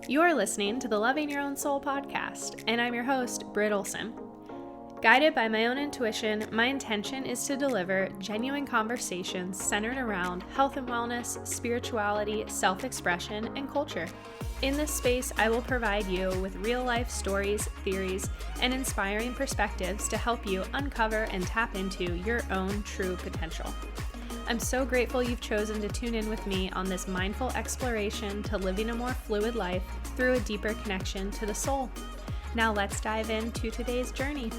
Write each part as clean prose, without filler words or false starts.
You're listening to the Loving Your Own Soul podcast, and I'm your host, Britt Olson. Guided by my own intuition, my intention is to deliver genuine conversations centered around health and wellness, spirituality, self-expression, and culture. In this space, I will provide you with real-life stories, theories, and inspiring perspectives to help you uncover and tap into your own true potential. I'm so grateful you've chosen to tune in with me on this mindful exploration to living a more fluid life through a deeper connection to the soul. Now let's dive into today's journey.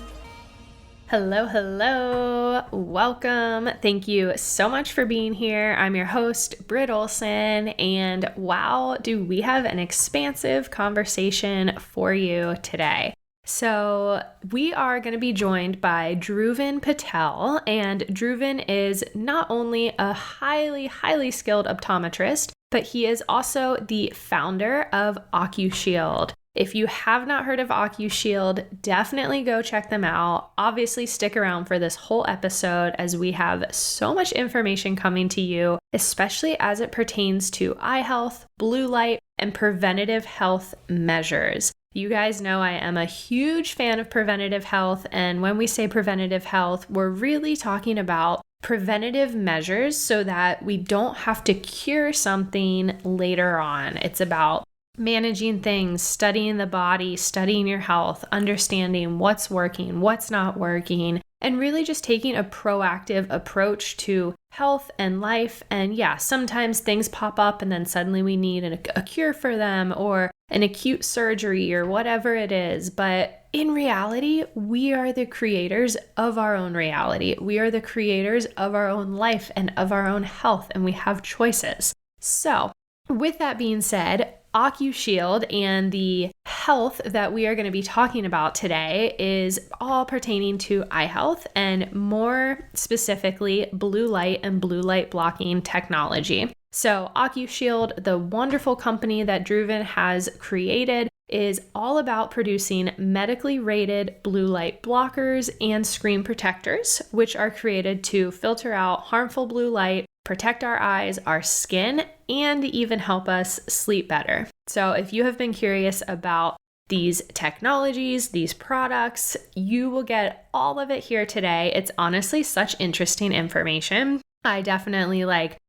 Hello. Welcome. Thank you so much for being here. I'm your host, Britt Olson, and wow, do we have an expansive conversation for you today. So we are going to be joined by Dhruvin Patel, and Dhruvin is not only a highly skilled optometrist, but he is also the founder of Ocushield. If you have not heard of Ocushield, definitely go check them out. Obviously, stick around for this whole episode as we have so much information coming to you, especially as it pertains to eye health, blue light, and preventative health measures. You guys know I am a huge fan of preventative health, and when we say preventative health, we're really talking about preventative measures so that we don't have to cure something later on. It's about managing things, studying the body, studying your health, understanding what's working, what's not working, and really just taking a proactive approach to health and life. And yeah, sometimes things pop up and then suddenly we need a cure for them or an acute surgery or whatever it is. But in reality, we are the creators of our own reality. We are the creators of our own life and of our own health, and we have choices. So with that being said, Ocushield and the health that we are going to be talking about today is all pertaining to eye health and more specifically blue light and blue light blocking technology. So Ocushield, the wonderful company that Dhruvin has created, is all about producing medically rated blue light blockers and screen protectors, which are created to filter out harmful blue light, protect our eyes, our skin, and even help us sleep better. So if you have been curious about these technologies, these products, you will get all of it here today. It's honestly such interesting information. I definitely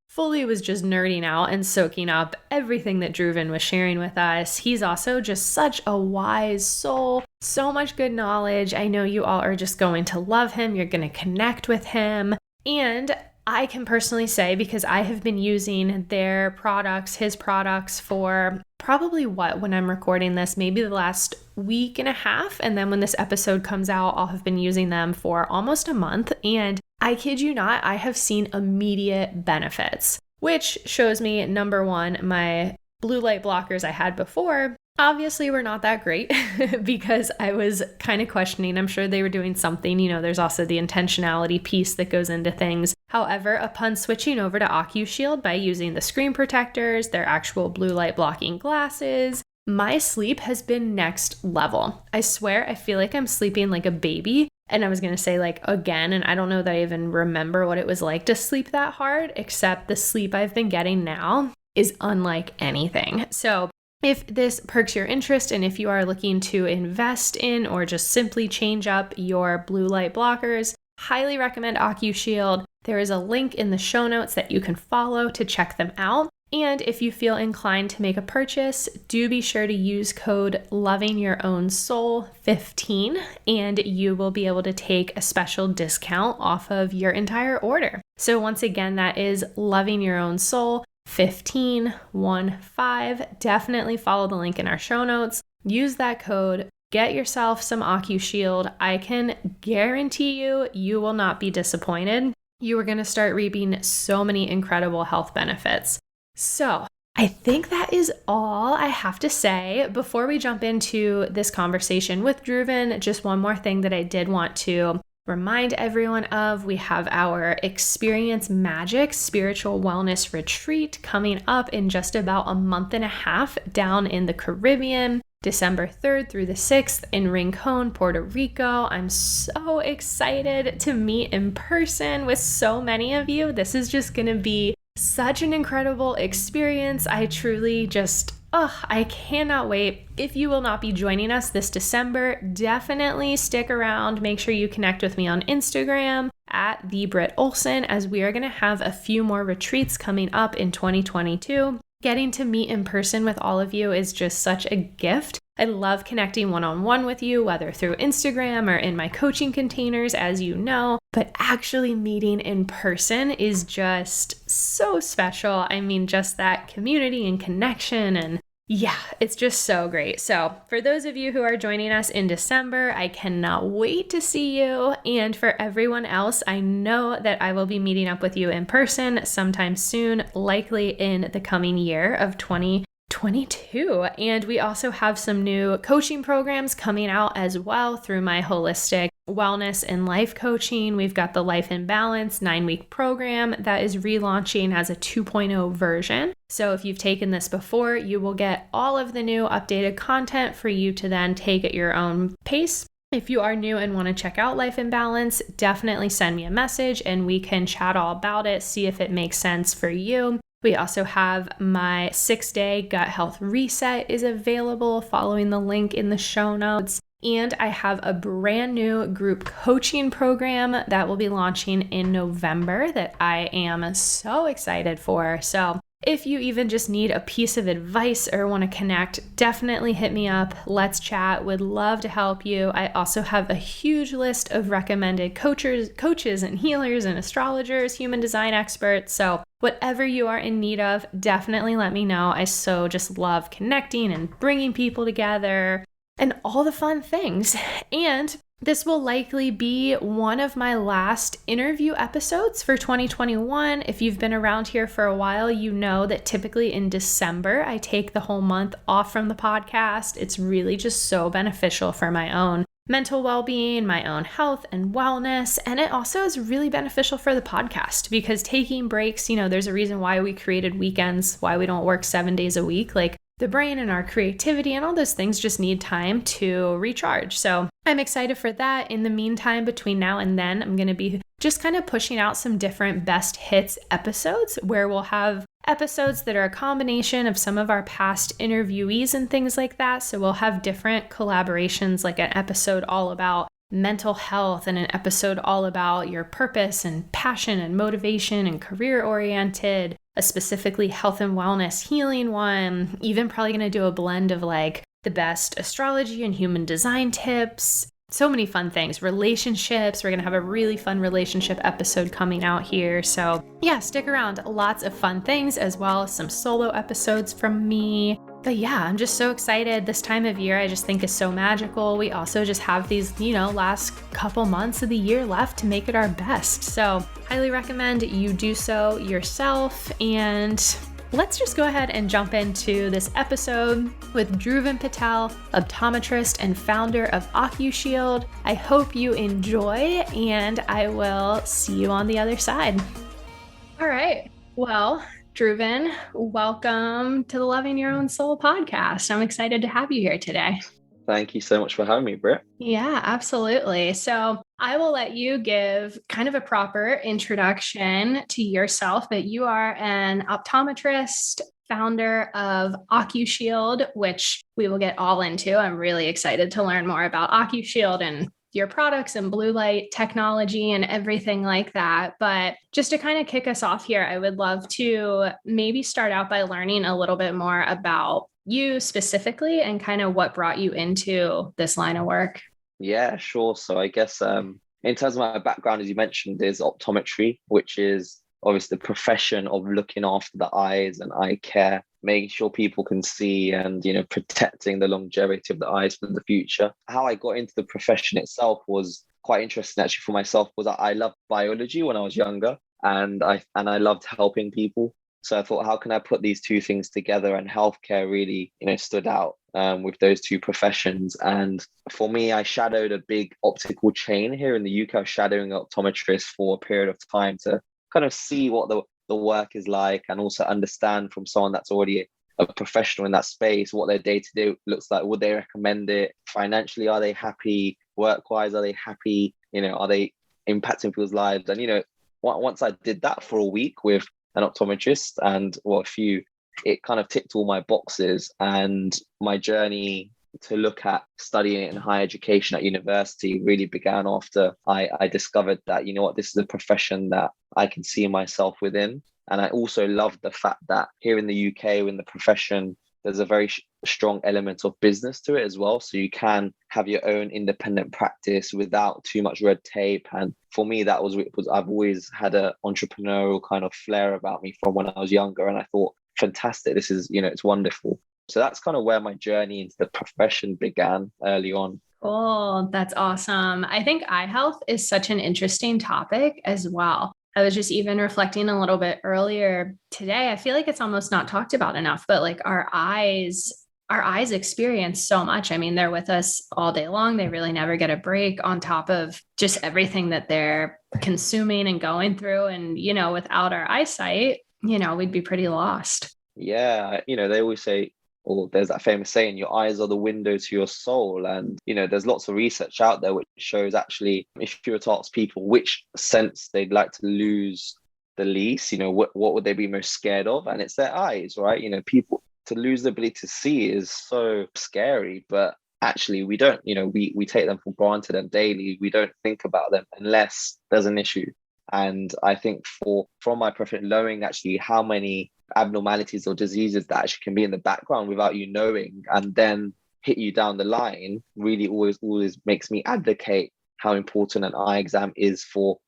fully was just nerding out and soaking up everything that Dhruvin was sharing with us. He's also just such a wise soul, so much good knowledge. I know you all are just going to love him. You're going to connect with him. And I can personally say, because I have been using their products, his products, for probably when I'm recording this, maybe the last week and a half. And then when this episode comes out, I'll have been using them for almost a month. And I kid you not, I have seen immediate benefits, which shows me, number one, my blue light blockers I had before obviously were not that great because I was kind of questioning. I'm sure they were doing something. There's also the intentionality piece that goes into things. However, upon switching over to Ocushield by using the screen protectors, their actual blue light blocking glasses, my sleep has been next level. I swear, I feel like I'm sleeping like a baby. And I was going to say again, and I don't know that I even remember what it was like to sleep that hard, except the sleep I've been getting now is unlike anything. So if this perks your interest, and if you are looking to invest in or just simply change up your blue light blockers, highly recommend Ocushield. There is a link in the show notes that you can follow to check them out. And if you feel inclined to make a purchase, do be sure to use code LovingYourOwnSoul15 and you will be able to take a special discount off of your entire order. So once again, that is LovingYourOwnSoul15. Definitely follow the link in our show notes. Use that code. Get yourself some Ocushield. I can guarantee you will not be disappointed. You are going to start reaping so many incredible health benefits. So I think that is all I have to say. Before we jump into this conversation with Dhruvin, just one more thing that I did want to remind everyone of. We have our Experience Magic Spiritual Wellness Retreat coming up in just about a month and a half down in the Caribbean, December 3rd through the 6th in Rincon, Puerto Rico. I'm so excited to meet in person with so many of you. This is just going to be such an incredible experience. I truly just I cannot wait. If you will not be joining us this December, definitely stick around. Make sure you connect with me on Instagram at @BritOlson, as we are going to have a few more retreats coming up in 2022. Getting to meet in person with all of you is just such a gift. I love connecting one-on-one with you, whether through Instagram or in my coaching containers, as you know, but actually meeting in person is just so special. I mean, just that community and connection, and yeah, it's just so great. So for those of you who are joining us in December, I cannot wait to see you. And for everyone else, I know that I will be meeting up with you in person sometime soon, likely in the coming year of 2022. And we also have some new coaching programs coming out as well through my holistic wellness and life coaching. We've got the Life in Balance 9-week program that is relaunching as a 2.0 version. So if you've taken this before, you will get all of the new updated content for you to then take at your own pace. If you are new and want to check out Life in Balance, definitely send me a message and we can chat all about it, see if it makes sense for you. We also have my 6-day gut health reset is available following the link in the show notes. And I have a brand new group coaching program that will be launching in November that I am so excited for. So if you even just need a piece of advice or want to connect, definitely hit me up. Let's chat. Would love to help you. I also have a huge list of recommended coaches and healers and astrologers, human design experts. So whatever you are in need of, definitely let me know. I so just love connecting and bringing people together and all the fun things. And this will likely be one of my last interview episodes for 2021. If you've been around here for a while, you know that typically in December, I take the whole month off from the podcast. It's really just so beneficial for my own mental well-being, my own health and wellness. And it also is really beneficial for the podcast because taking breaks, there's a reason why we created weekends, why we don't work 7 days a week. Like, the brain and our creativity and all those things just need time to recharge. So I'm excited for that. In the meantime, between now and then, I'm going to be just kind of pushing out some different best hits episodes where we'll have episodes that are a combination of some of our past interviewees and things like that. So we'll have different collaborations, like an episode all about mental health and an episode all about your purpose and passion and motivation and career oriented, a specifically health and wellness healing one, even probably going to do a blend of like the best astrology and human design tips. So many fun things. Relationships. We're going to have a really fun relationship episode coming out here. So yeah, stick around. Lots of fun things as well as some solo episodes from me. But yeah, I'm just so excited. This time of year, I just think is so magical. We also just have these, last couple months of the year left to make it our best. So highly recommend you do so yourself. And let's just go ahead and jump into this episode with Dhruvin Patel, optometrist and founder of Ocushield. I hope you enjoy, and I will see you on the other side. All right. Well, Dhruvin, welcome to the Loving Your Own Soul podcast. I'm excited to have you here today. Thank you so much for having me, Britt. Yeah, absolutely. So I will let you give kind of a proper introduction to yourself, but you are an optometrist, founder of Ocushield, which we will get all into. I'm really excited to learn more about Ocushield and your products and blue light technology and everything like that. But just to kind of kick us off here, I would love to maybe start out by learning a little bit more about you specifically and kind of what brought you into this line of work. Yeah, sure. So I guess in terms of my background, as you mentioned, is optometry, which is obviously the profession of looking after the eyes and eye care, making sure people can see and, protecting the longevity of the eyes for the future. How I got into the profession itself was quite interesting actually for myself. Was I loved biology when I was younger, and I loved helping people. So I thought, how can I put these two things together? And healthcare really, stood out with those two professions. And for me, I shadowed a big optical chain here in the UK. I was shadowing optometrists for a period of time to kind of see what the work is like, and also understand from someone that's already a professional in that space what their day-to-day looks like. Would they recommend it? Financially, are they happy? Work-wise, are they happy? Are they impacting people's lives? And once I did that for a week with an optometrist and a few it kind of ticked all my boxes. And my journey to look at studying it in higher education at university really began after I discovered that, you know what, this is a profession that I can see myself within. And I also love the fact that here in the UK, in the profession, there's a very strong element of business to it as well. So you can have your own independent practice without too much red tape. And for me, that was I've always had an entrepreneurial kind of flair about me from when I was younger. And I thought, fantastic, this is, you know, it's wonderful. So that's kind of where my journey into the profession began early on. Cool. That's awesome. I think eye health is such an interesting topic as well. I was just even reflecting a little bit earlier today. I feel like it's almost not talked about enough, but like our eyes experience so much. I mean, they're with us all day long. They really never get a break on top of just everything that they're consuming and going through. And, you know, without our eyesight, you know, we'd be pretty lost. Yeah, you know, they always say, or there's that famous saying, your eyes are the window to your soul. And, you know, there's lots of research out there which shows actually, if you were to ask people which sense they'd like to lose the least, you know, what would they be most scared of? And it's their eyes, right? You know, people to lose the ability to see is so scary, but actually we don't, you know, we take them for granted and daily we don't think about them unless there's an issue. And I think from my profession, knowing actually how many abnormalities or diseases that actually can be in the background without you knowing and then hit you down the line really always makes me advocate how important an eye exam is for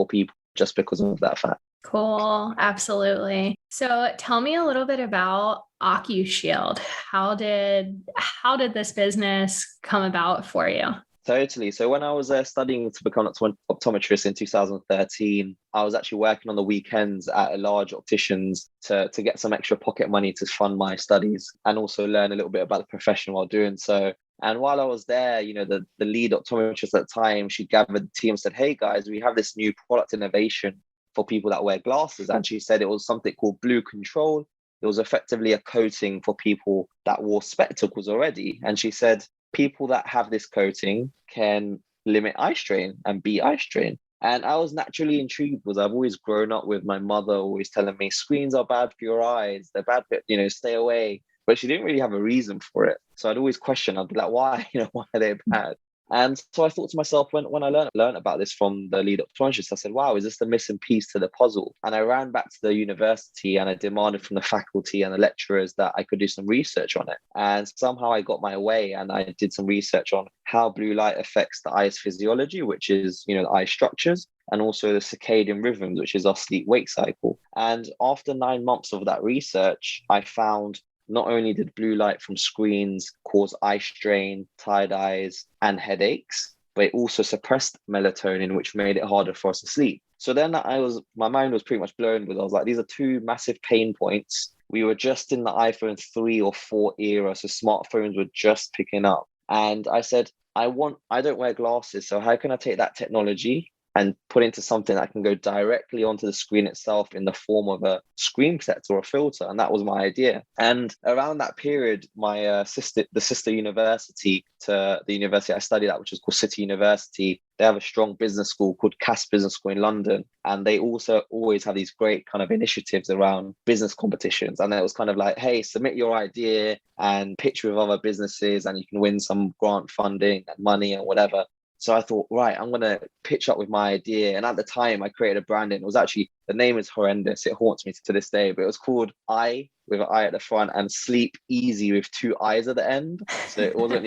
people just because of that fact. Cool. Absolutely. So tell me a little bit about Ocushield. How did this business come about for you? Totally. So when I was studying to become an optometrist in 2013, I was actually working on the weekends at a large optician's to get some extra pocket money to fund my studies and also learn a little bit about the profession while doing so. And while I was there, you know, the lead optometrist at the time, she gathered the team and said, hey guys, we have this new product innovation for people that wear glasses. And she said it was something called Blue Control. It was effectively a coating for people that wore spectacles already. And she said, people that have this coating can limit eye strain and beat eye strain. And I was naturally intrigued because I've always grown up with my mother always telling me screens are bad for your eyes. They're bad for, you know, stay away. But she didn't really have a reason for it. So I'd always question, I'd be like, why, you know, why are they bad? And so I thought to myself, when I learned about this from the lead optometrist, I said, wow, is this the missing piece to the puzzle? And I ran back to the university and I demanded from the faculty and the lecturers that I could do some research on it. And somehow I got my way and I did some research on how blue light affects the eye's physiology, which is, you know, the eye structures, and also the circadian rhythms, which is our sleep-wake cycle. And after 9 months of that research, I found not only did blue light from screens cause eye strain, tired eyes, and headaches, but it also suppressed melatonin, which made it harder for us to sleep. So then my mind was pretty much blown with, I was like, these are two massive pain points. We were just in the iPhone 3 or 4 era, so smartphones were just picking up. And I said, I don't wear glasses, so how can I take that technology and put into something that can go directly onto the screen itself in the form of a screen protector or a filter? And that was my idea. And around that period, my sister university to the university I studied at, which was called City University, they have a strong business school called Cass Business School in London. And they also always have these great kind of initiatives around business competitions. And it was kind of like, hey, submit your idea and pitch with other businesses and you can win some grant funding and money and whatever. So I thought, right, I'm going to pitch up with my idea. And at the time I created a branding. It was actually, the name is horrendous. It haunts me to this day, but it was called Eye with an I at the front and Sleep Easy with 2 I's at the end. So it wasn't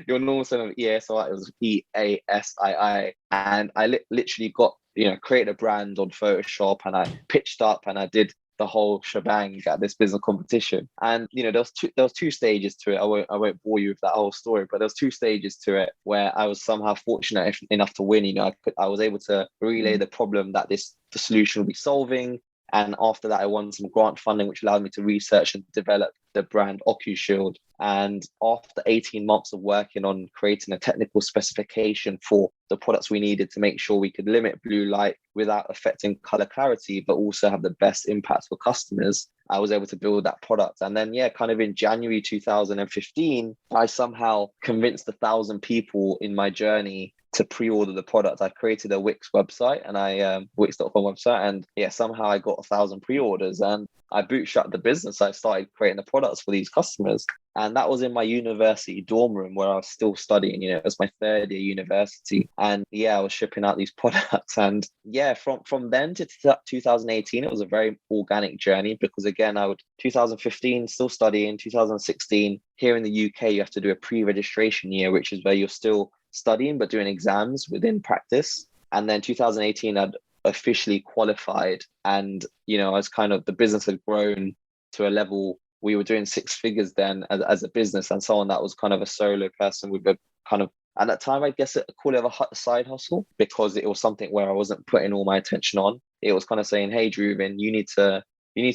your normal sound of ESI, it was EASII. And I literally got, you know, created a brand on Photoshop and I pitched up and I did the whole shebang at this business competition. And you know, there was two stages to it. I won't bore you with that whole story, but there was 2 stages to it where I was somehow fortunate enough to win. You know, I was able to relay the problem that the solution will be solving. And after that, I won some grant funding, which allowed me to research and develop the brand Ocushield. And after 18 months of working on creating a technical specification for the products we needed to make sure we could limit blue light without affecting color clarity, but also have the best impact for customers, I was able to build that product. And then, yeah, kind of in January 2015, I somehow convinced 1,000 people in my journey to pre-order the product. I created a Wix website and Wix.com website, and yeah, somehow I got 1,000 pre-orders and I bootstrapped the business. I started creating the products for these customers. And that was in my university dorm room where I was still studying. It was my third year university. And yeah, I was shipping out these products. And yeah, from then to 2018, it was a very organic journey because again, 2015, still studying, 2016, here in the UK, you have to do a pre-registration year, which is where you're still studying but doing exams within practice. And then 2018, I'd officially qualified, and I was the business had grown to a level. We were doing six figures then as a business, and someone that was kind of a solo person with a kind of, at that time, I guess call it a side hustle, because it was something where I wasn't putting all my attention on. It was kind of saying, hey Dhruvin, you need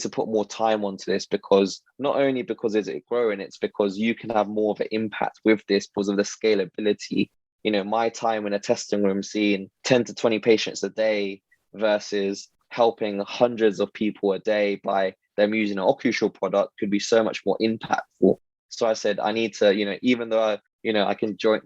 to put more time onto this, because not only because is it growing, it's because you can have more of an impact with this because of the scalability. My time in a testing room seeing 10 to 20 patients a day versus helping hundreds of people a day by them using an Ocushield product could be so much more impactful. So I said, I need to, even though I can go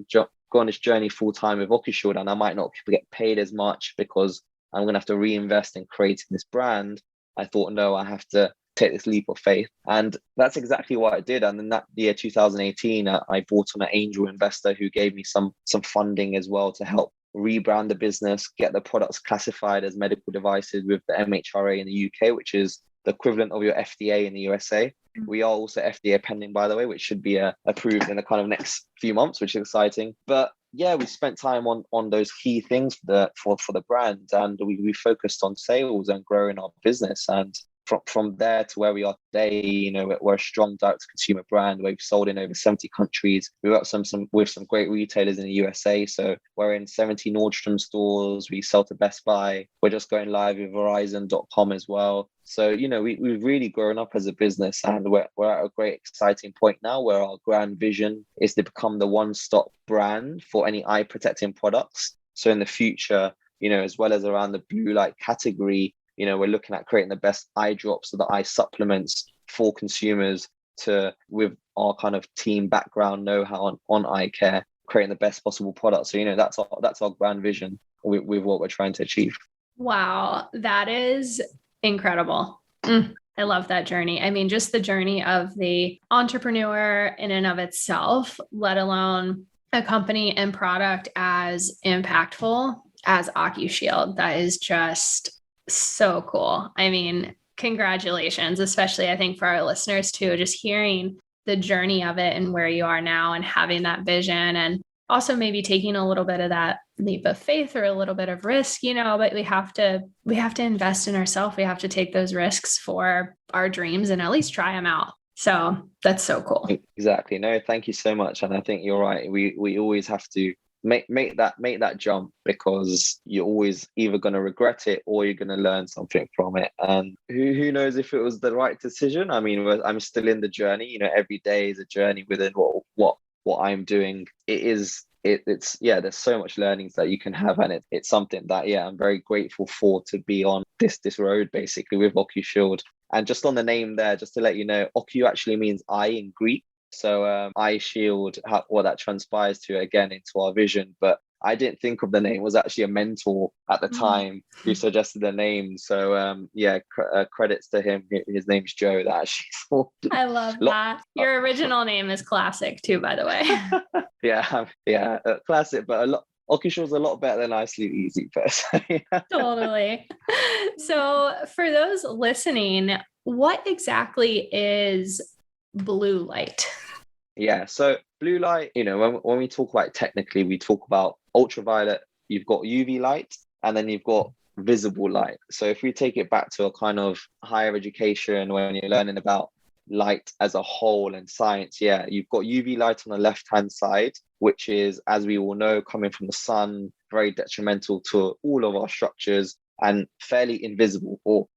on this journey full time with Ocushield, and I might not get paid as much because I'm going to have to reinvest in creating this brand. I thought, no, I have to take this leap of faith. And that's exactly what I did. And in that year, 2018, I brought on an angel investor who gave me some funding as well to help rebrand the business, get the products classified as medical devices with the MHRA in the UK, which is the equivalent of your FDA in the USA. We are also FDA pending, by the way, which should be approved in the kind of next few months, which is exciting. But yeah, we spent time on those key things for the brand, and we focused on sales and growing our business. And from there to where we are today, we're a strong direct to consumer brand. We've sold in over 70 countries. We work with some great retailers in the USA. So we're in 70 Nordstrom stores. We sell to Best Buy. We're just going live with Verizon.com as well. So, we've really grown up as a business, and we're at a great exciting point now where our grand vision is to become the one-stop brand for any eye protecting products. So in the future, as well as around the blue light category, we're looking at creating the best eye drops or the eye supplements for consumers with our kind of team background know-how on eye care, creating the best possible product. So, that's our grand vision with what we're trying to achieve. Wow, that is incredible. I love that journey. I mean, just the journey of the entrepreneur in and of itself, let alone a company and product as impactful as Ocushield. That is just so cool. I mean, congratulations, especially I think for our listeners too, just hearing the journey of it and where you are now and having that vision, and also maybe taking a little bit of that leap of faith or a little bit of risk, but we have to invest in ourselves. We have to take those risks for our dreams and at least try them out. So that's so cool. Exactly. No, thank you so much. And I think you're right. We always have to make that jump, because you're always either going to regret it or you're going to learn something from it. And who knows if it was the right decision. I mean, I'm still in the journey. Every day is a journey within what I'm doing. It's there's so much learnings that you can have, and it's something that I'm very grateful for, to be on this road basically with Ocushield. And just on the name there, just to let you know, Ocu actually means eye in Greek. So eye shield, what that transpires to again into our vision. But I didn't think of the name. It was actually a mentor at the time who suggested the name. So credits to him. His name's Joe. That actually thought. I love that. Your original name is classic too, by the way. yeah, classic. But Ocushield's a lot better than I Sleep Easy, personally. Totally. So for those listening, what exactly is blue light? Yeah, so blue light, when we talk about it technically, we talk about ultraviolet, you've got UV light, and then you've got visible light. So if we take it back to a kind of higher education, when you're learning about light as a whole and science, you've got UV light on the left-hand side, which is, as we all know, coming from the sun, very detrimental to all of our structures and fairly invisible, or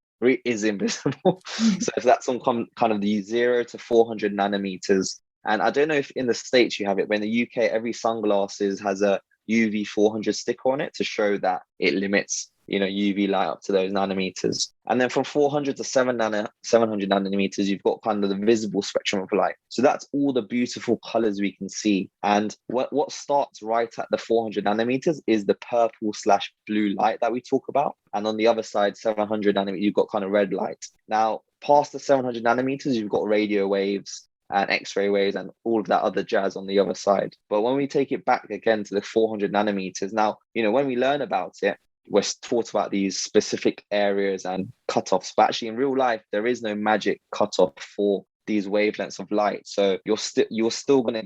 is invisible. So that's on kind of the 0 to 400 nanometers. And I don't know if in the States you have it, but in the UK, every sunglasses has a UV 400 sticker on it to show that it limits UV light up to those nanometers. And then from 400 to 700 nanometers, you've got kind of the visible spectrum of light. So that's all the beautiful colors we can see. And what starts right at the 400 nanometers is the purple/blue light that we talk about. And on the other side, 700 nanometers, you've got kind of red light. Now, past the 700 nanometers, you've got radio waves and X-ray waves and all of that other jazz on the other side. But when we take it back again to the 400 nanometers, now, when we learn about it, we're taught about these specific areas and cutoffs. But actually, in real life, there is no magic cutoff for these wavelengths of light. So you're still going to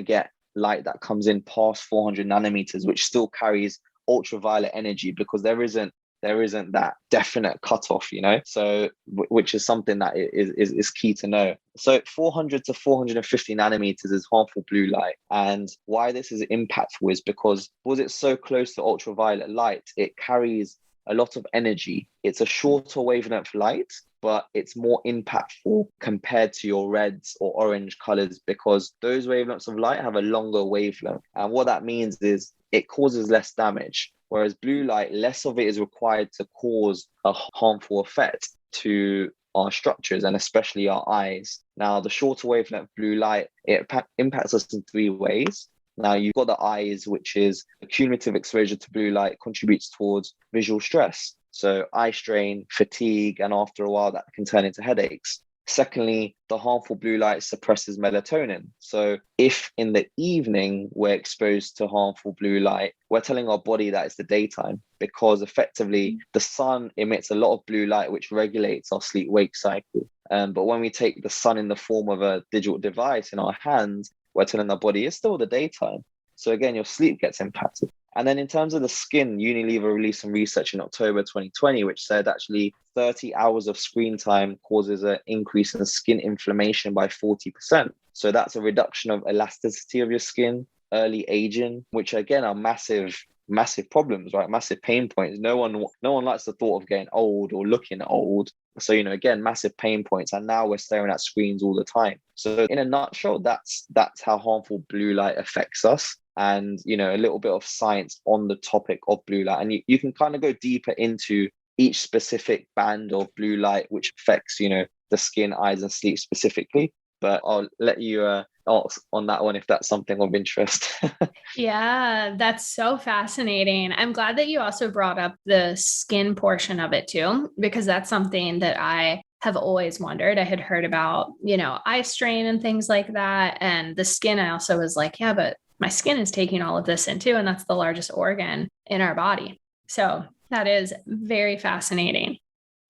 get light that comes in past 400 nanometers, which still carries ultraviolet energy, because there isn't that definite cutoff, so which is something that is key to know. So 400 to 450 nanometers is harmful blue light. And why this is impactful is because it's so close to ultraviolet light, it carries a lot of energy. It's a shorter wavelength light, but it's more impactful compared to your reds or orange colors, because those wavelengths of light have a longer wavelength. And what that means is it causes less damage. Whereas blue light, less of it is required to cause a harmful effect to our structures and especially our eyes. Now, the shorter wavelength blue light, it impacts us in three ways. Now, you've got the eyes, which is the cumulative exposure to blue light contributes towards visual stress. So eye strain, fatigue, and after a while, that can turn into headaches. Secondly, the harmful blue light suppresses melatonin. So if in the evening we're exposed to harmful blue light, we're telling our body that it's the daytime, because effectively the sun emits a lot of blue light, which regulates our sleep-wake cycle. But when we take the sun in the form of a digital device in our hands, we're telling our body it's still the daytime. So again, your sleep gets impacted. And then in terms of the skin, Unilever released some research in October 2020, which said actually 30 hours of screen time causes an increase in skin inflammation by 40%. So that's a reduction of elasticity of your skin, early aging, which again are massive problems, right? Massive pain points. No one likes the thought of getting old or looking old. So, again, massive pain points. And now we're staring at screens all the time. So in a nutshell, that's how harmful blue light affects us. And, a little bit of science on the topic of blue light. And you can kind of go deeper into each specific band of blue light, which affects, the skin, eyes, and sleep specifically. But I'll let you ask on that one if that's something of interest. Yeah, that's so fascinating. I'm glad that you also brought up the skin portion of it too, because that's something that I have always wondered. I had heard about, eye strain and things like that. And the skin, I also was like, yeah, but my skin is taking all of this in too, and that's the largest organ in our body. So that is very fascinating.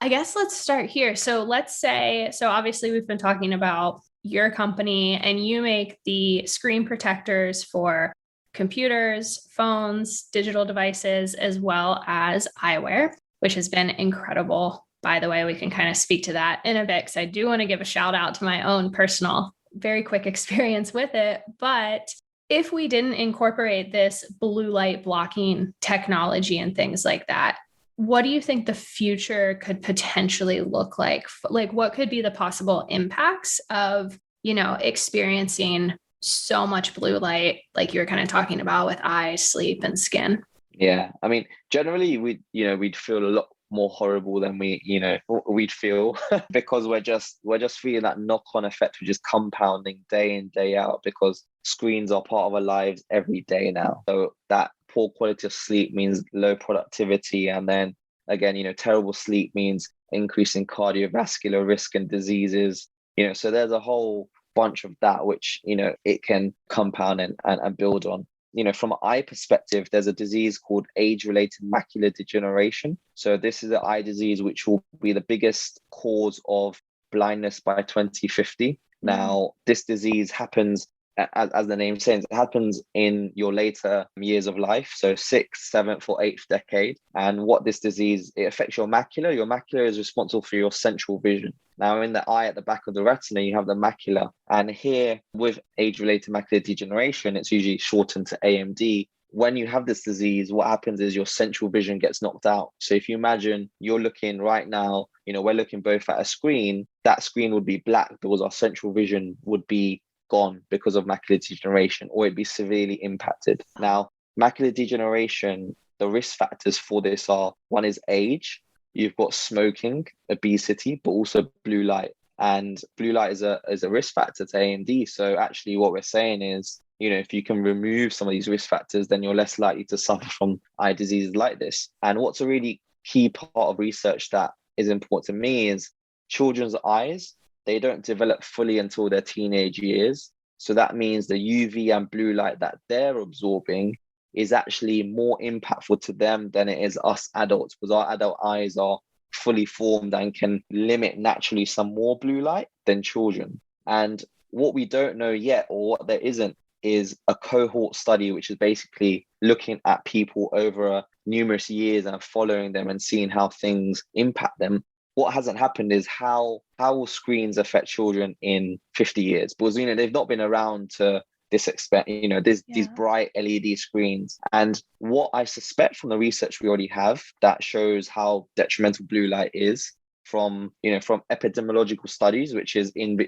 I guess let's start here. So obviously we've been talking about your company, and you make the screen protectors for computers, phones, digital devices, as well as eyewear, which has been incredible. By the way, we can kind of speak to that in a bit, because I do want to give a shout out to my own personal, very quick experience with it. But if we didn't incorporate this blue light blocking technology and things like that, what do you think the future could potentially look like? Like, what could be the possible impacts of, experiencing so much blue light, like you were kind of talking about with eyes, sleep, and skin? Yeah, I mean, generally we'd feel a lot more horrible than we'd feel because we're just feeling that knock-on effect, which is compounding day in, day out, because screens are part of our lives every day now. So that poor quality of sleep means low productivity, and then again, terrible sleep means increasing cardiovascular risk and diseases. So there's a whole bunch of that which it can compound and build on. From an eye perspective, there's a disease called age-related macular degeneration. So this is an eye disease which will be the biggest cause of blindness by 2050. Now, this disease happens, as the name says, it happens in your later years of life, so 6th, 7th, or 8th decade. And what this disease, it affects your macula. Your macula is responsible for your central vision. Now, in the eye at the back of the retina, you have the macula. And here, with age-related macular degeneration, it's usually shortened to AMD. When you have this disease, what happens is your central vision gets knocked out. So if you imagine you're looking right now, we're looking both at a screen, that screen would be black because our central vision would be gone because of macular degeneration, or it'd be severely impacted. Now, macular degeneration the risk factors for this are, one is age, you've got smoking, obesity, but also blue light. And blue light is a risk factor to AMD. So actually what we're saying is, if you can remove some of these risk factors, then you're less likely to suffer from eye diseases like this. And what's a really key part of research that is important to me is children's eyes, they don't develop fully until their teenage years. So that means the UV and blue light that they're absorbing is actually more impactful to them than it is us adults, because our adult eyes are fully formed and can limit naturally some more blue light than children. And what we don't know yet, or what there isn't, is a cohort study, which is basically looking at people over numerous years and following them and seeing how things impact them. What hasn't happened is how will screens affect children in 50 years? Because, they've not been around to this extent, these bright LED screens. And what I suspect from the research we already have that shows how detrimental blue light is from epidemiological studies, which is in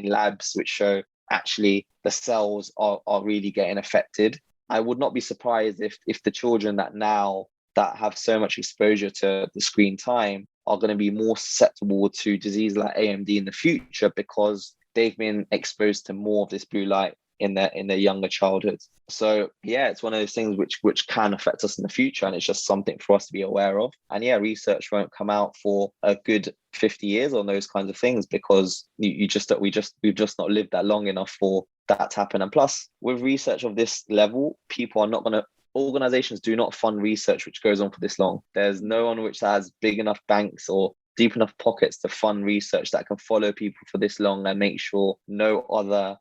labs, which show actually the cells are really getting affected. I would not be surprised if the children that have so much exposure to the screen time are going to be more susceptible to disease like AMD in the future, because they've been exposed to more of this blue light in their younger childhood. So yeah, it's one of those things which can affect us in the future, and it's just something for us to be aware of. And yeah, research won't come out for a good 50 years on those kinds of things, because we've just not lived that long enough for that to happen. And plus, with research of this level, organizations do not fund research which goes on for this long. There's no one which has big enough banks or deep enough pockets to fund research that can follow people for this long and make sure no other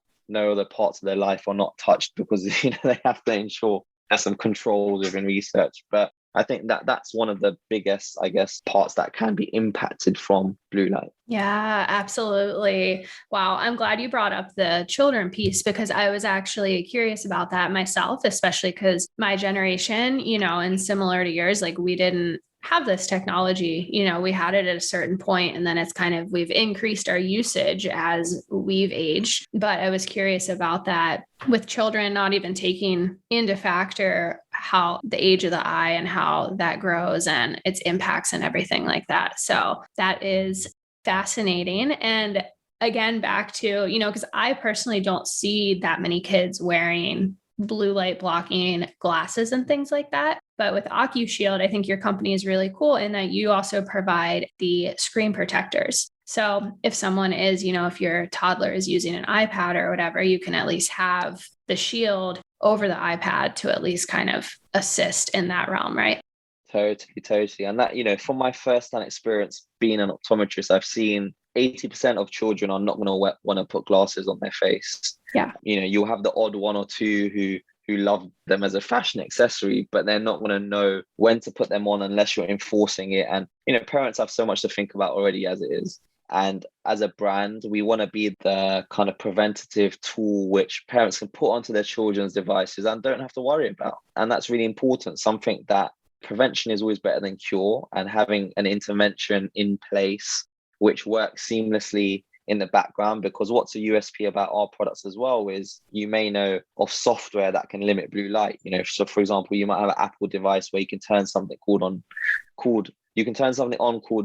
parts of their life are not touched, because they have to ensure there's some controls within research. But I think that's one of the biggest, I guess, parts that can be impacted from blue light. Yeah, absolutely. Wow. I'm glad you brought up the children piece, because I was actually curious about that myself, especially because my generation, and similar to yours, like we didn't have this technology, we had it at a certain point, and then it's we've increased our usage as we've aged. But I was curious about that with children, not even taking into factor how the age of the eye and how that grows and its impacts and everything like that. So that is fascinating. And again, back to, because I personally don't see that many kids wearing blue light blocking glasses and things like that. But with Ocushield, I think your company is really cool in that you also provide the screen protectors. So if someone is, if your toddler is using an iPad or whatever, you can at least have the shield over the iPad to at least kind of assist in that realm, right? Totally. And that, from my first-hand experience being an optometrist, I've seen 80% of children are not going to want to put glasses on their face. Yeah. You'll have the odd one or two who love them as a fashion accessory, but they're not going to know when to put them on unless you're enforcing it. And, parents have so much to think about already as it is. And as a brand, we want to be the kind of preventative tool which parents can put onto their children's devices and don't have to worry about. And that's really important. Something that prevention is always better than cure, and having an intervention in place which works seamlessly in the background. Because what's a USP about our products as well is, you may know of software that can limit blue light. So for example, you might have an Apple device where you can turn something on called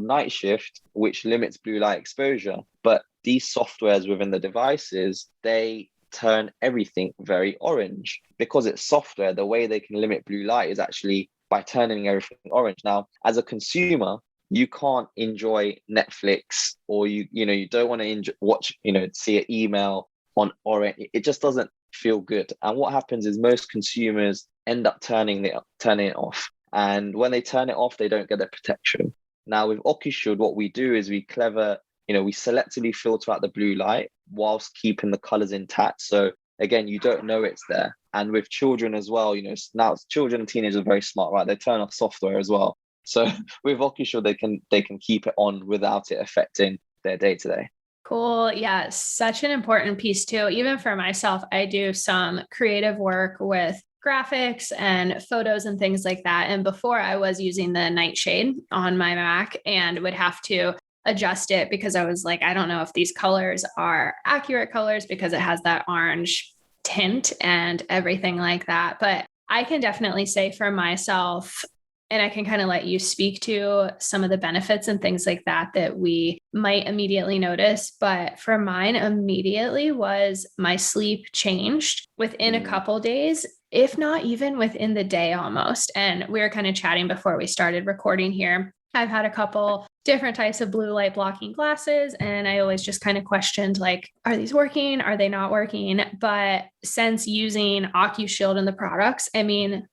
night shift, which limits blue light exposure. But these softwares within the devices, they turn everything very orange. Because it's software, the way they can limit blue light is actually by turning everything orange. Now, as a consumer, you can't enjoy Netflix, or you don't want to watch, see an email on orange. It just doesn't feel good. And what happens is most consumers end up turning it off. And when they turn it off, they don't get the protection. Now with Ocushield, what we do is we selectively filter out the blue light whilst keeping the colors intact. So again, you don't know it's there. And with children as well, now children and teenagers are very smart, right? They turn off software as well. So with Ocushield, they can keep it on without it affecting their day-to-day. Cool. Yeah, such an important piece too. Even for myself, I do some creative work with graphics and photos and things like that. And before, I was using the nightshade on my Mac and would have to adjust it because I was like, I don't know if these colors are accurate colors because it has that orange tint and everything like that. But I can definitely say for myself, and I can kind of let you speak to some of the benefits and things like that we might immediately notice. But for mine, immediately was my sleep changed within a couple days, if not even within the day almost. And we were kind of chatting before we started recording here. I've had a couple different types of blue light blocking glasses, and I always just kind of questioned, like, are these working? Are they not working? But since using Ocushield in the products, I mean,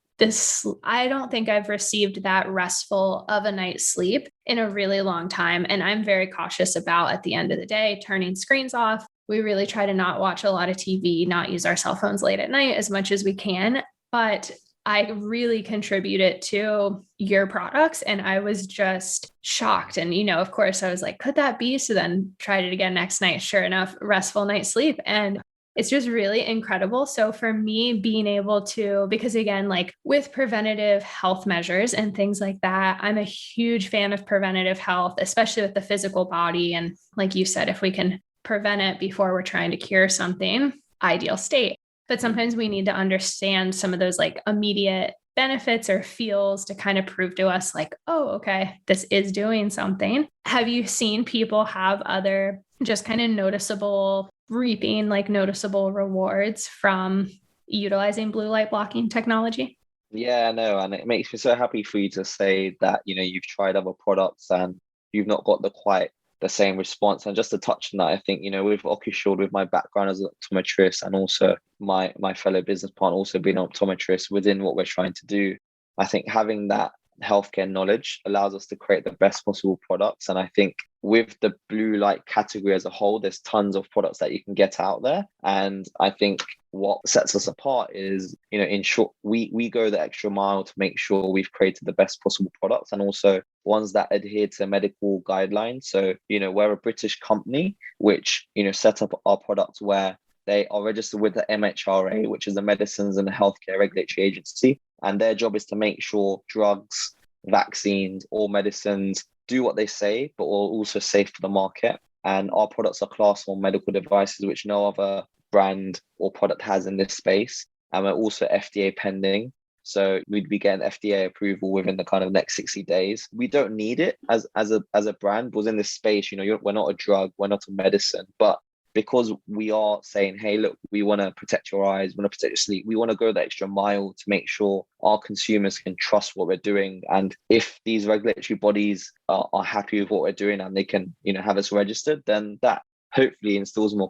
I don't think I've received that restful of a night's sleep in a really long time. And I'm very cautious about, at the end of the day, turning screens off. We really try to not watch a lot of TV, not use our cell phones late at night as much as we can. But I really contribute it to your products. And I was just shocked. And, of course, I was like, could that be? So then tried it again next night. Sure enough, restful night's sleep. And it's just really incredible. So for me, being able to, because again, like with preventative health measures and things like that, I'm a huge fan of preventative health, especially with the physical body. And like you said, if we can prevent it before we're trying to cure something, ideal state. But sometimes we need to understand some of those like immediate benefits or feels to kind of prove to us like, oh, okay, this is doing something. Have you seen people have other just kind of reaping like noticeable rewards from utilizing blue light blocking technology? Yeah, no, and it makes me so happy for you to say that, you've tried other products and you've not got quite the same response. And just to touch on that, I think, with Ocushield, with my background as an optometrist and also my fellow business partner also being an optometrist within what we're trying to do, I think having that healthcare knowledge allows us to create the best possible products. And I think with the blue light category as a whole, there's tons of products that you can get out there. And I think what sets us apart is, in short, we go the extra mile to make sure we've created the best possible products and also ones that adhere to medical guidelines. So, we're a British company, which, set up our products where they are registered with the MHRA, which is the Medicines and Healthcare Regulatory Agency. And their job is to make sure drugs, vaccines, or medicines do what they say, but are also safe for the market. And our products are class 1 medical devices, which no other brand or product has in this space. And we're also FDA pending. So we'd be getting FDA approval within the kind of next 60 days. We don't need it as a brand, because in this space, we're not a drug, we're not a medicine, but because we are saying, hey, look, we want to protect your eyes, we want to protect your sleep, we want to go the extra mile to make sure our consumers can trust what we're doing. And if these regulatory bodies are happy with what we're doing and they can, have us registered, then that hopefully instills more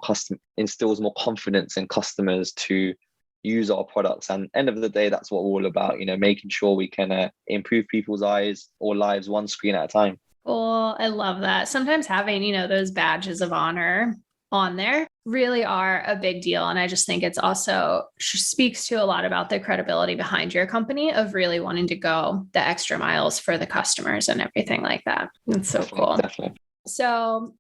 confidence in customers to use our products. And end of the day, that's what we're all about, making sure we can improve people's eyes or lives one screen at a time. Well, I love that. Sometimes having, those badges of honor on there really are a big deal. And I just think it's also speaks to a lot about the credibility behind your company of really wanting to go the extra miles for the customers and everything like that. It's so cool. Definitely. So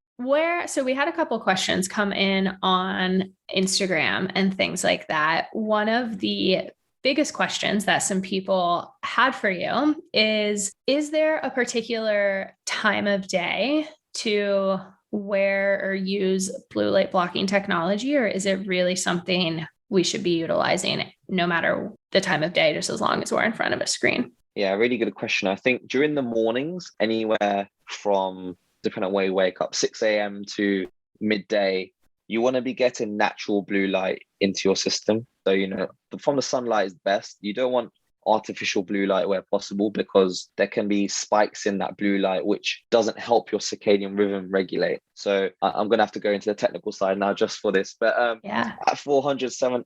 we had a couple questions come in on Instagram and things like that. One of the biggest questions that some people had for you is there a particular time of day to wear or use blue light blocking technology, or is it really something we should be utilizing no matter the time of day, just as long as we're in front of a screen? Yeah, really good question. I think during the mornings, anywhere from, depending on where you wake up, 6 a.m. to midday, you want to be getting natural blue light into your system. So, from the sunlight is best. You don't want artificial blue light where possible, because there can be spikes in that blue light which doesn't help your circadian rhythm regulate. So I'm going to have to go into the technical side now just for this, but at 470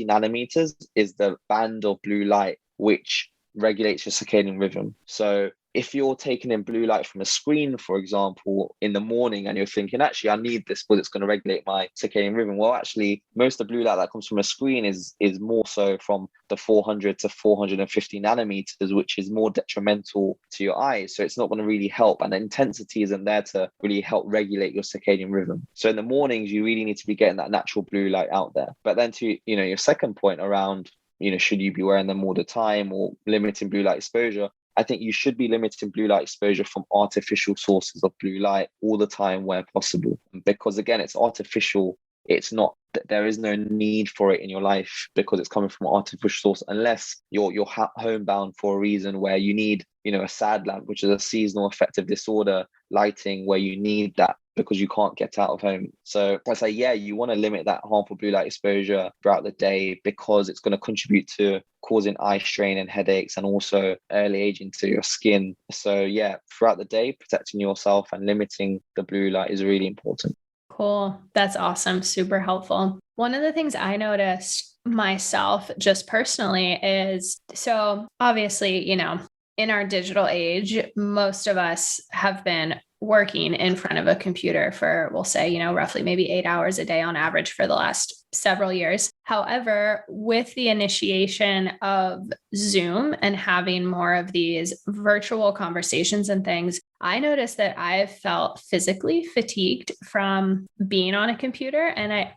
nanometers is the band of blue light which regulates your circadian rhythm. So if you're taking in blue light from a screen, for example, in the morning, and you're thinking, actually, I need this because it's going to regulate my circadian rhythm. Well, actually, most of the blue light that comes from a screen is more so from the 400 to 450 nanometers, which is more detrimental to your eyes. So it's not going to really help. And the intensity isn't there to really help regulate your circadian rhythm. So in the mornings, you really need to be getting that natural blue light out there. But then to, your second point around, should you be wearing them all the time or limiting blue light exposure? I think you should be limiting blue light exposure from artificial sources of blue light all the time where possible. Because again, it's artificial. It's not there is no need for it in your life because it's coming from an artificial source, unless you're homebound for a reason where you need, a sad lamp, which is a seasonal affective disorder lighting, where you need that because you can't get out of home. So I say, yeah, you want to limit that harmful blue light exposure throughout the day because it's going to contribute to causing eye strain and headaches and also early aging to your skin. So yeah, throughout the day, protecting yourself and limiting the blue light is really important. Cool. That's awesome. Super helpful. One of the things I noticed myself just personally is, so obviously, in our digital age, most of us have been working in front of a computer for, we'll say, roughly maybe 8 hours a day on average for the last several years. However, with the initiation of Zoom and having more of these virtual conversations and things, I noticed that I've felt physically fatigued from being on a computer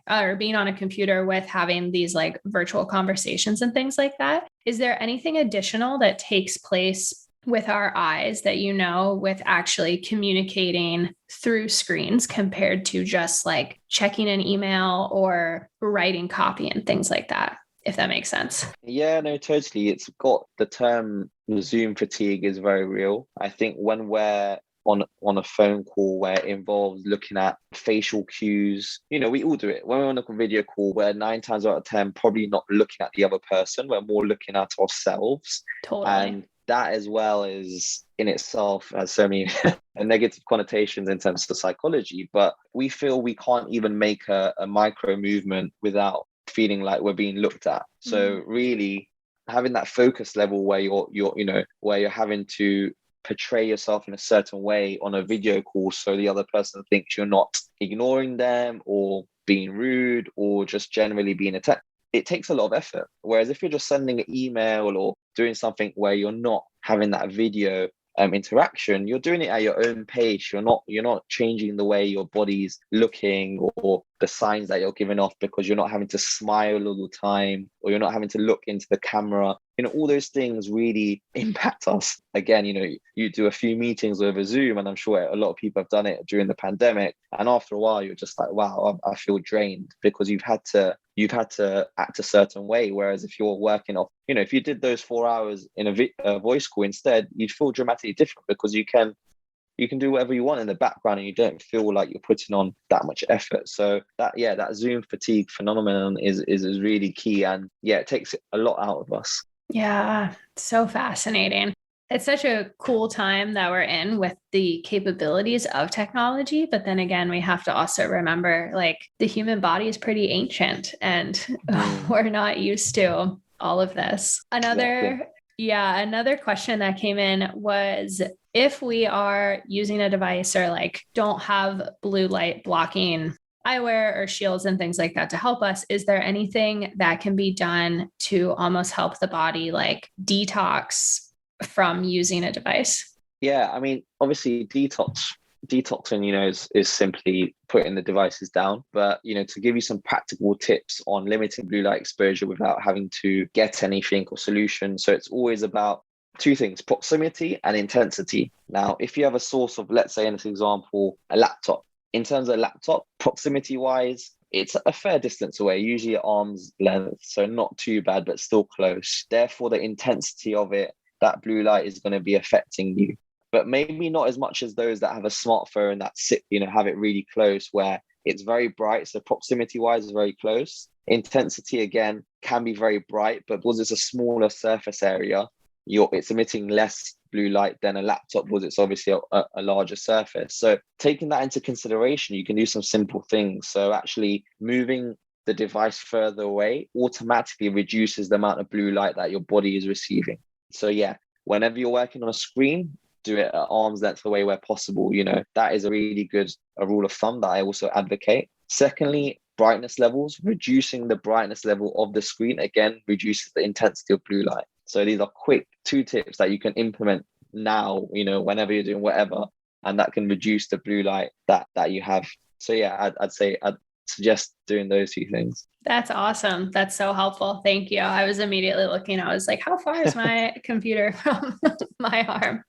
or being on a computer with having these like virtual conversations and things like that. Is there anything additional that takes place with our eyes that, with actually communicating through screens compared to just like checking an email or writing copy and things like that, if that makes sense? Yeah, no, totally. It's got the term Zoom fatigue is very real. I think when we're on a phone call where it involves looking at facial cues, we all do it. When we're on a video call, we're 9 times out of 10 probably not looking at the other person. We're more looking at ourselves. Totally. And that as well is in itself has so many negative connotations in terms of psychology, but we feel we can't even make a micro movement without feeling like we're being looked at. So really having that focus level where where you're having to portray yourself in a certain way on a video call so the other person thinks you're not ignoring them or being rude or just generally being attacked. It takes a lot of effort. Whereas if you're just sending an email or doing something where you're not having that video interaction, you're doing it at your own pace. You're not changing the way your body's looking or the signs that you're giving off because you're not having to smile all the time or you're not having to look into the camera. All those things really impact us. Again, you do a few meetings over Zoom, and I'm sure a lot of people have done it during the pandemic. And after a while, you're just like, wow, I feel drained because you've had to act a certain way. Whereas if you're working off, if you did those 4 hours in a voice call instead, you'd feel dramatically different because you can do whatever you want in the background and you don't feel like you're putting on that much effort. So that Zoom fatigue phenomenon is really key. And yeah, it takes a lot out of us. Yeah, so fascinating. It's such a cool time that we're in with the capabilities of technology. But then again, we have to also remember like the human body is pretty ancient and we're not used to all of this. Another question that came in was, if we are using a device or like don't have blue light blocking eyewear or shields and things like that to help us, is there anything that can be done to almost help the body like detox from using a device? Yeah, I mean, obviously detoxing, is simply putting the devices down. But, to give you some practical tips on limiting blue light exposure without having to get anything or solution. So it's always about 2 things, proximity and intensity. Now, if you have a source of, let's say in this example, a laptop, in terms of laptop, proximity wise, it's a fair distance away, usually at arm's length. So not too bad, but still close. Therefore, the intensity of it, that blue light is going to be affecting you. But maybe not as much as those that have a smartphone that have it really close where it's very bright. So proximity wise is very close. Intensity again can be very bright, but because it's a smaller surface area, it's emitting less blue light than a laptop because it's obviously a larger surface. So taking that into consideration, you can do some simple things. So actually moving the device further away automatically reduces the amount of blue light that your body is receiving. So yeah, whenever you're working on a screen, do it at arm's length away where possible. That is a really good rule of thumb that I also advocate. Secondly, brightness levels. Reducing the brightness level of the screen, again, reduces the intensity of blue light. So these are quick 2 tips that you can implement now, whenever you're doing whatever, and that can reduce the blue light that you have. So yeah, I'd suggest doing those 2 things. That's awesome. That's so helpful. Thank you. I was immediately looking, I was like, how far is my computer from my arm?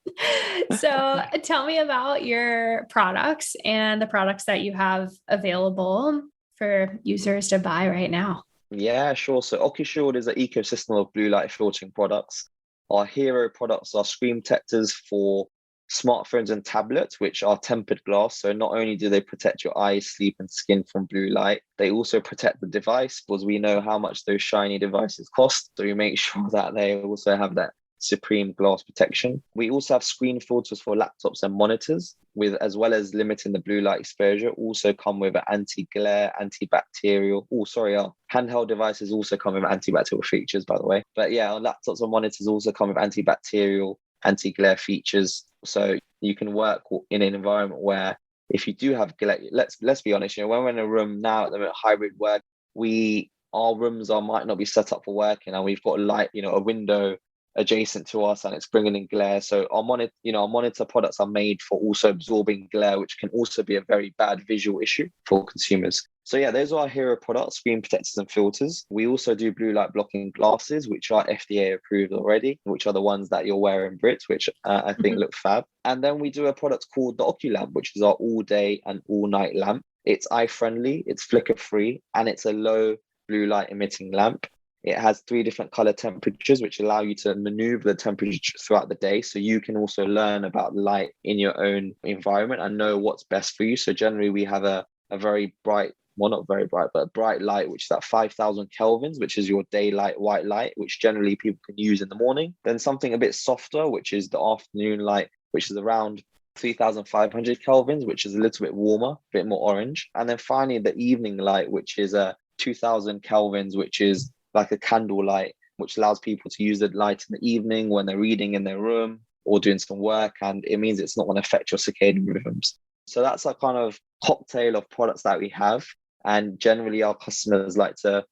So tell me about your products and the products that you have available. for users to buy right now? Yeah, sure. So Ocushield is an ecosystem of blue light filtering products. Our hero products are screen protectors for smartphones and tablets, which are tempered glass. So not only do they protect your eyes, sleep, and skin from blue light, they also protect the device because we know how much those shiny devices cost. So we make sure that they also have that supreme glass protection. We also have screen filters for laptops and monitors, with as well as limiting the blue light exposure. Also come with an anti-glare, antibacterial. Our handheld devices also come with antibacterial features, by the way. But yeah, our laptops and monitors also come with antibacterial, anti-glare features. So you can work in an environment where if you do have glare, let's be honest, when we're in a room now at the hybrid work, our rooms might not be set up for working, and we've got light, a window adjacent to us and it's bringing in glare. So our monitor products are made for also absorbing glare, which can also be a very bad visual issue for consumers. So yeah, those are our hero products, screen protectors and filters. We also do blue light blocking glasses, which are FDA approved already, which are the ones that you're wearing, Brit, which I think look fab. And then we do a product called the OcuLamp, which is our all day and all night lamp. It's eye friendly, it's flicker free, and it's a low blue light emitting lamp. It has 3 different color temperatures, which allow you to maneuver the temperature throughout the day. So you can also learn about light in your own environment and know what's best for you. So generally we have a very bright, well, not very bright, but a bright light, which is at 5,000 kelvins, which is your daylight white light, which generally people can use in the morning. Then something a bit softer, which is the afternoon light, which is around 3,500 kelvins, which is a little bit warmer, a bit more orange. And then finally the evening light, which is 2,000 kelvins, which is like a candle light, which allows people to use the light in the evening when they're reading in their room or doing some work. And it means it's not going to affect your circadian rhythms. So that's a kind of cocktail of products that we have. And generally our customers like to,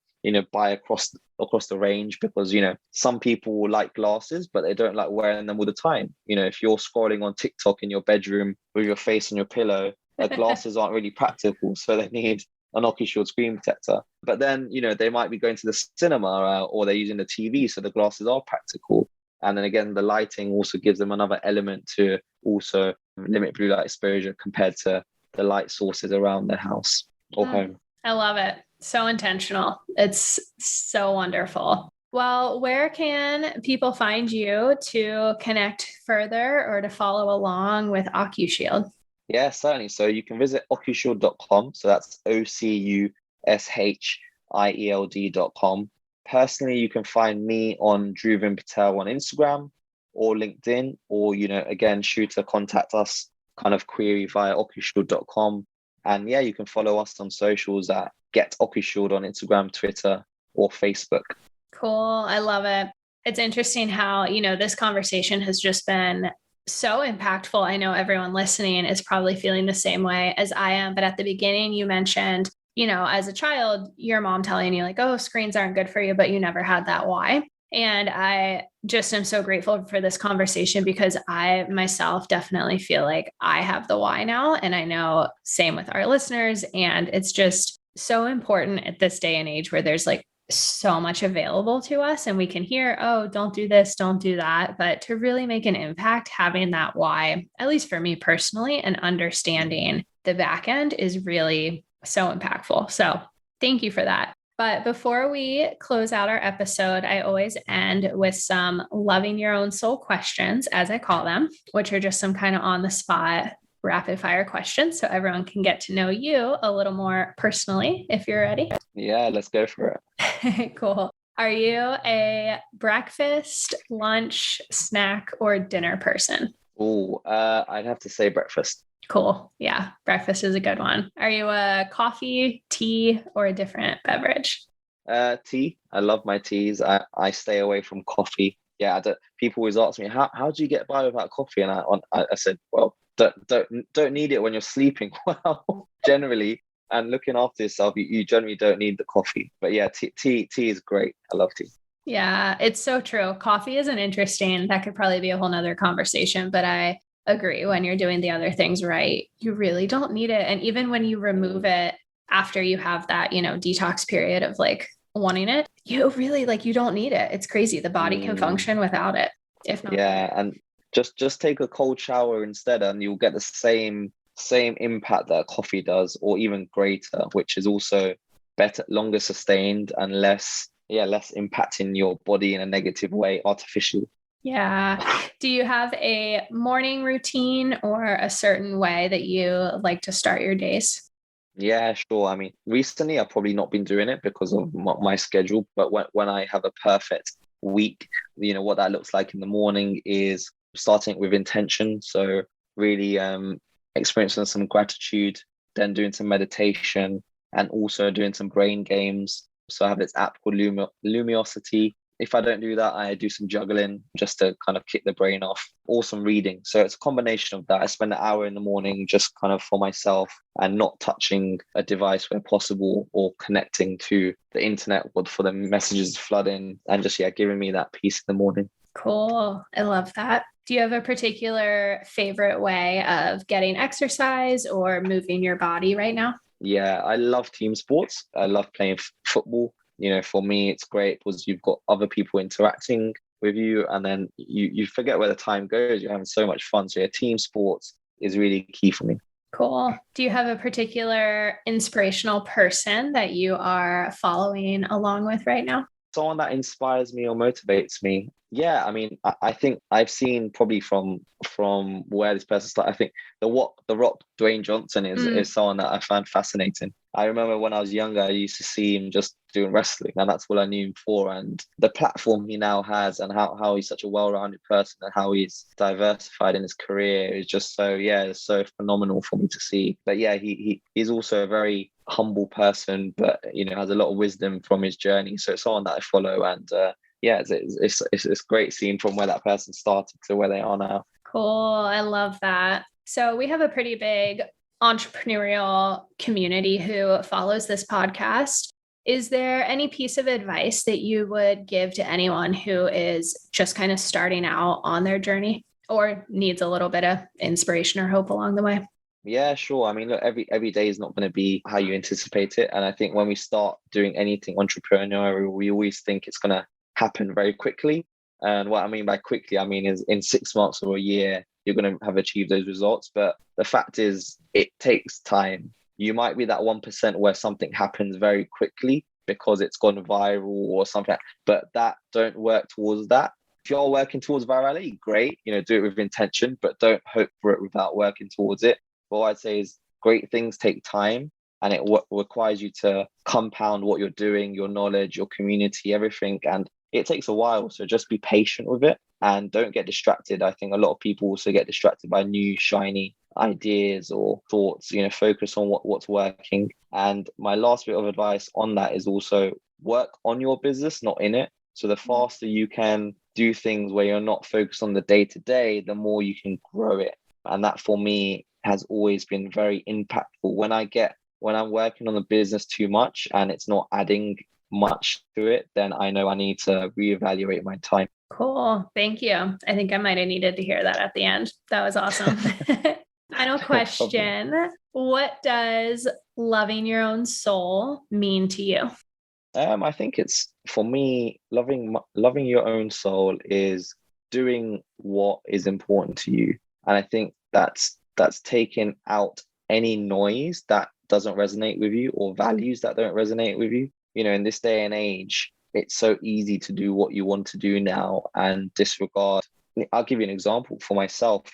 buy across the range because, some people will like glasses, but they don't like wearing them all the time. If you're scrolling on TikTok in your bedroom with your face on your pillow, glasses aren't really practical. So they need an Ocushield screen protector. But then, they might be going to the cinema or they're using the TV, so the glasses are practical. And then again, the lighting also gives them another element to also limit blue light exposure compared to the light sources around their house or home. I love it. So intentional. It's so wonderful. Well, where can people find you to connect further or to follow along with Ocushield? Yeah, certainly. So you can visit ocushield.com. So that's OCUSHIELD.com. Personally, you can find me on Dhruvin Patel on Instagram or LinkedIn, or, again, shoot a contact us kind of query via ocushield.com. And yeah, you can follow us on socials at Get Ocushield on Instagram, Twitter, or Facebook. Cool. I love it. It's interesting how, this conversation has just been so impactful. I know everyone listening is probably feeling the same way as I am. But at the beginning, you mentioned, as a child, your mom telling you like, oh, screens aren't good for you, but you never had that why. And I just am so grateful for this conversation because I myself definitely feel like I have the why now. And I know same with our listeners. And it's just so important at this day and age where there's like so much available to us and we can hear, oh, don't do this, don't do that. But to really make an impact, having that why, at least for me personally, and understanding the back end is really so impactful. So thank you for that. But before we close out our episode, I always end with some loving your own soul questions, as I call them, which are just some kind of on the spot rapid fire questions so everyone can get to know you a little more personally, if you're ready. Yeah, let's go for it. Cool. Are you a breakfast, lunch, snack, or dinner person? Oh, I'd have to say breakfast. Cool. Yeah, breakfast is a good one. Are you a coffee, tea, or a different beverage? Tea. I love my teas. I stay away from coffee. Yeah, people always ask me, how do you get by without coffee? And I said, well, don't need it when you're sleeping well, generally. And looking after yourself, you generally don't need the coffee. But yeah, tea is great. I love tea. Yeah, it's so true. Coffee is that could probably be a whole nother conversation, but I agree when you're doing the other things right, you really don't need it. And even when you remove it after you have that, detox period of like wanting it, you really you don't need it. It's crazy. The body can function without it. If not. Yeah. And just take a cold shower instead and you'll get the same same impact that coffee does, or even greater, which is also better, longer sustained, and less impacting your body in a negative way, artificially. Yeah. Do you have a morning routine or a certain way that you like to start your days? Yeah, sure. I mean, recently I've probably not been doing it because of my schedule, but when I have a perfect week, what that looks like in the morning is starting with intention. So really experiencing some gratitude, then doing some meditation, and also doing some brain games. So I have this app called Lumiosity. If I don't do that, I do some juggling just to kind of kick the brain off, or some reading. So it's a combination of that. I spend an hour in the morning just kind of for myself and not touching a device where possible, or connecting to the internet for the messages flooding, and just, giving me that peace in the morning. Cool. I love that. Do you have a particular favorite way of getting exercise or moving your body right now? Yeah, I love team sports. I love playing football. For me, it's great because you've got other people interacting with you, and then you forget where the time goes. You're having so much fun. So team sports is really key for me. Cool. Do you have a particular inspirational person that you are following along with right now? Someone that inspires me or motivates me. Yeah, I mean, I think I've seen probably from where this person started. I think the Rock, Dwayne Johnson is someone that I find fascinating. I remember when I was younger, I used to see him just doing wrestling, and that's what I knew him for. And the platform he now has, and how he's such a well-rounded person, and how he's diversified in his career is just it's so phenomenal for me to see. But yeah, he's also a very humble person, but has a lot of wisdom from his journey. So it's someone that I follow, and it's great seeing from where that person started to where they are now. Cool. I love that. So we have a pretty big entrepreneurial community who follows this podcast. Is there any piece of advice that you would give to anyone who is just kind of starting out on their journey or needs a little bit of inspiration or hope along the way? Yeah, sure. I mean, look, every day is not going to be how you anticipate it. And I think when we start doing anything entrepreneurial, we always think it's going to happen very quickly. And what I mean by quickly, I mean is in 6 months or a year, you're going to have achieved those results. But the fact is, it takes time. You might be that 1% where something happens very quickly because it's gone viral or something, but don't work towards that. If you're working towards virality, great, do it with intention, but don't hope for it without working towards it. But what I'd say is great things take time, and it requires you to compound what you're doing, your knowledge, your community, everything. And it takes a while. So just be patient with it and don't get distracted. I think a lot of people also get distracted by new, shiny ideas or thoughts, focus on what's working. And my last bit of advice on that is also work on your business, not in it. So the faster you can do things where you're not focused on the day-to-day, the more you can grow it. And that for me has always been very impactful. When I'm working on the business too much and it's not adding much to it, then I know I need to reevaluate my time. Cool. Thank you. I think I might have needed to hear that at the end. That was awesome. Final question. What does loving your own soul mean to you? I think it's, for me, loving your own soul is doing what is important to you. And I think that's taking out any noise that doesn't resonate with you, or values that don't resonate with you. In this day and age, it's so easy to do what you want to do now and disregard. I'll give you an example for myself.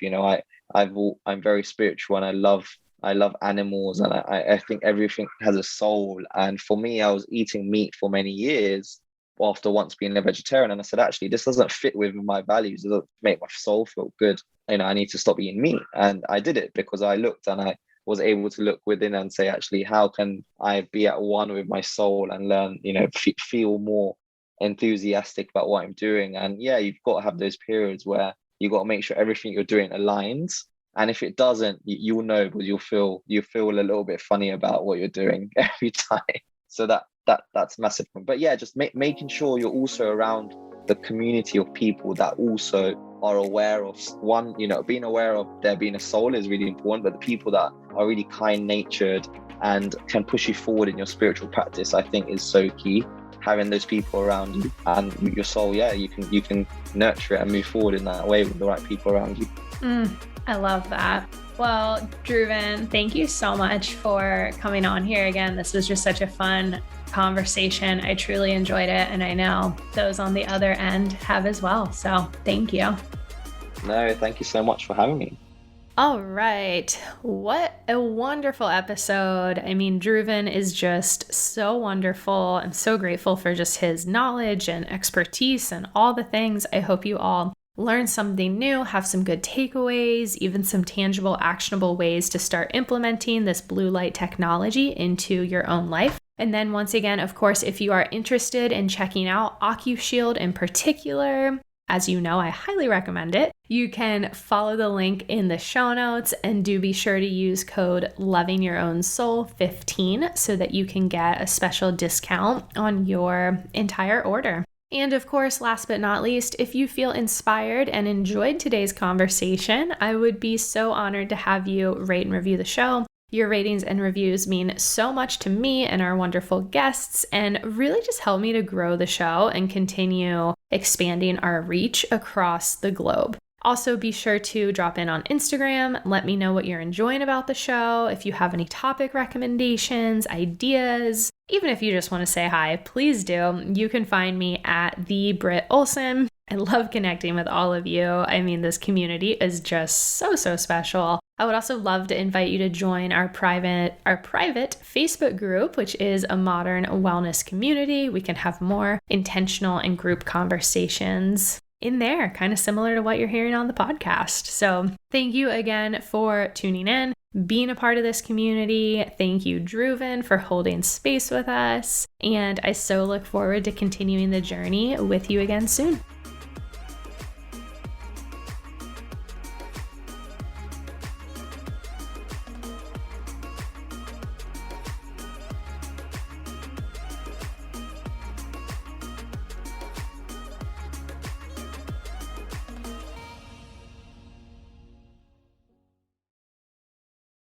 I'm very spiritual, and I love animals, and I think everything has a soul. And for me, I was eating meat for many years after once being a vegetarian, and I said, actually, this doesn't fit with my values. It doesn't make my soul feel good. I need to stop eating meat. And I did it because I looked, and I was able to look within and say, actually, how can I be at one with my soul and learn, feel more enthusiastic about what I'm doing? And yeah, you've got to have those periods where you've got to make sure everything you're doing aligns. And if it doesn't, you'll know, because you feel a little bit funny about what you're doing every time. So that's massive. But yeah, just making sure you're also around the community of people that also are aware of being aware of there being a soul is really important. But the people that are really kind-natured and can push you forward in your spiritual practice, I think, is so key. Having those people around you and your soul, you can nurture it and move forward in that way with the right people around you. I love that. Well, Dhruvin, thank you so much for coming on here again. This was just such a fun conversation. I truly enjoyed it, and I know those on the other end have as well. So thank you. No, thank you so much for having me. All right. What a wonderful episode. I mean, Dhruvin is just so wonderful. I'm so grateful for just his knowledge and expertise and all the things. I hope you all learn something new, have some good takeaways, even some tangible, actionable ways to start implementing this blue light technology into your own life. And then once again, of course, if you are interested in checking out Ocushield in particular, as you know, I highly recommend it. You can follow the link in the show notes, and do be sure to use code LOVINGYOUROWNSOUL15 so that you can get a special discount on your entire order. And of course, last but not least, if you feel inspired and enjoyed today's conversation, I would be so honored to have you rate and review the show. Your ratings and reviews mean so much to me and our wonderful guests, and really just help me to grow the show and continue expanding our reach across the globe. Also, be sure to drop in on Instagram. Let me know what you're enjoying about the show. If you have any topic recommendations, ideas, even if you just want to say hi, please do. You can find me at the Brit Olson. I love connecting with all of you. I mean, this community is just so special. I would also love to invite you to join our private Facebook group, which is a modern wellness community. We can have more intentional and group conversations in there, kind of similar to what you're hearing on the podcast. So thank you again for tuning in, being a part of this community. Thank you, Dhruvin, for holding space with us. And I so look forward to continuing the journey with you again soon.